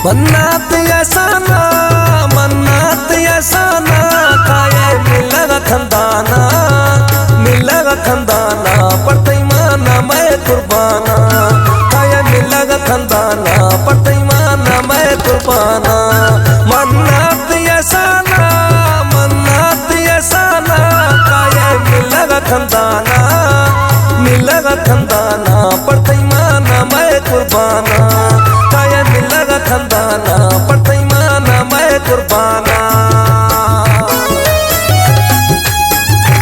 मन्नत यसाना काये मिलगा खंदाना पड़तई माना मैं कुर्बाना काये मिलगा खंदाना पड़तई माना मैं कुर्बाना मन्नत यसाना काये मिलगा खंदाना पड़तई माना मैं कुर्बाना काये मिलगा खंदाना पड़तई माना मैं कुर्बाना।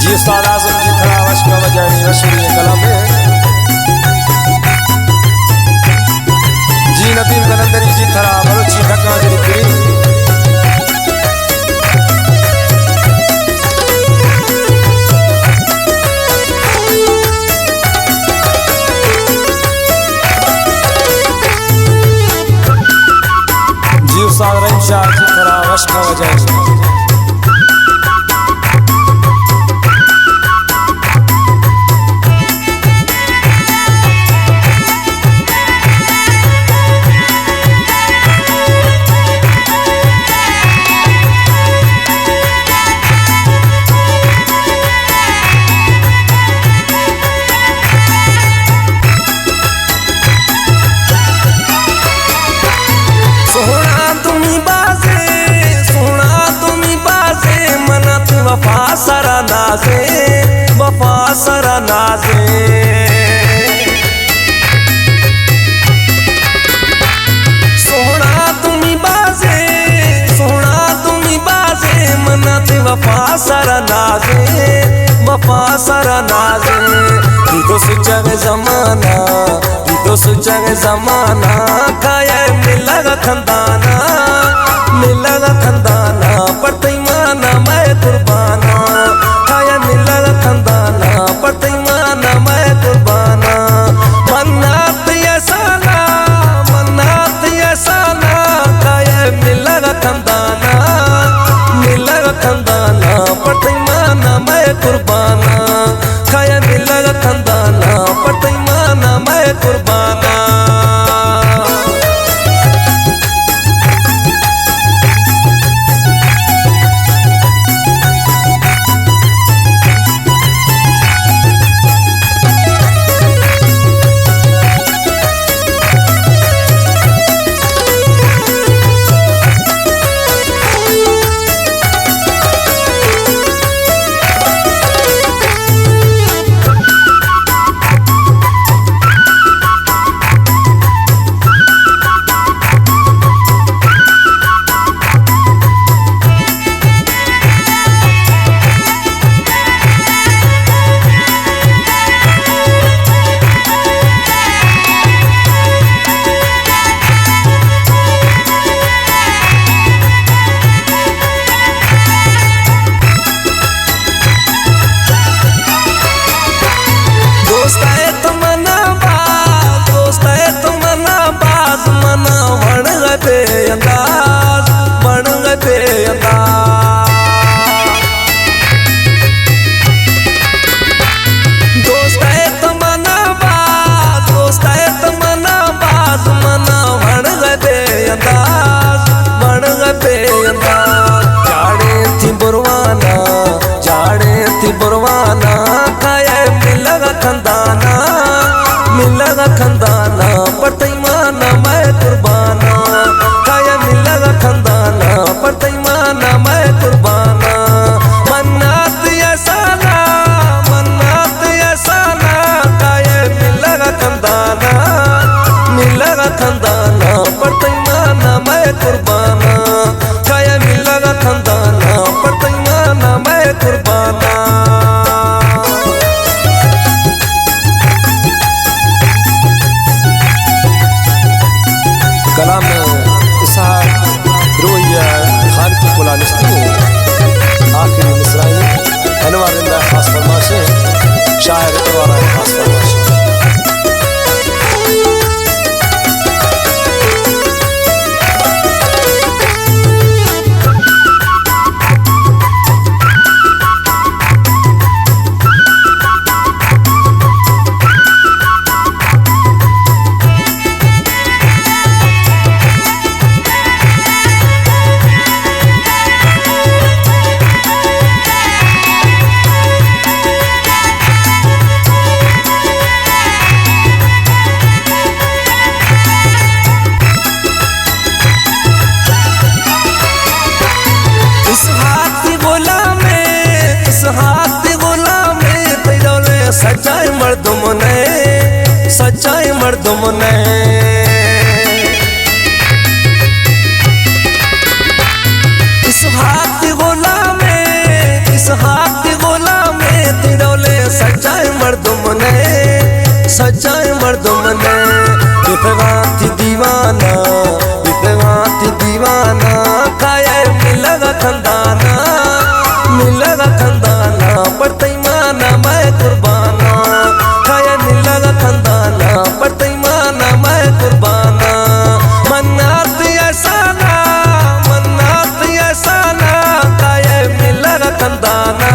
जी उस्ताद आज़म जी खड़ा वश का वजानी रसूल कलम है जी नदीम कलंदरी जी खड़ा बलोची ढक्का जरी फिरी जी उस्ताद रहीम शाह जी खड़ा वश का वजानी वफा सरा नाज़े सोहना तुमी बाज़े मनाते वफा सरा नाज़े दीदो सुचग ज़माना काये मिलगा खंदाना पड़तई माना मैं कुर्बाना काये मिलगा खंदाना पड़तई माना मैं कुर्बाना मन्नत यसाना काये मिलगा खंदाना पड़तई माना मैं कुर्बाना काये मिलगा खंदाना पड़तई माना मैं कुर्बाना। बुरवाना काये मिलगा खंदाना पड़तई माना मैं कुर्बाना काये मिलगा खंदाना पड़तई माना मैं कुर्बाना मन्नत यसाना काये मिलगा खंदाना पड़तई माना मैं कुर्बाना काये मिलगा खंदाना पड़तई माना मैं कुर्बाना। कलाम इसहाक रोहिया खान की पुलानिस्ती आखिरी मिसराई अनवर खास फरमाशे शायर द्वारा खास फरमाशे। मर्दुम ने सच्चाई मर्दुम ने इस हाथ गुलाम में इस हाथ गुलाम में तिरौले सच्चाई मर्दुम ने सच्चाई मर्दुम ने इतवाती दीवाना इतवाती दीवाना खाए मिलेगा खंदाना पर तैमाना मैं कुर्बाना खाया मिलेगा खंदाना पर तैमाना मैं कुर्बाना मन्नात ऐसा ना खाए मिलेगा खंदाना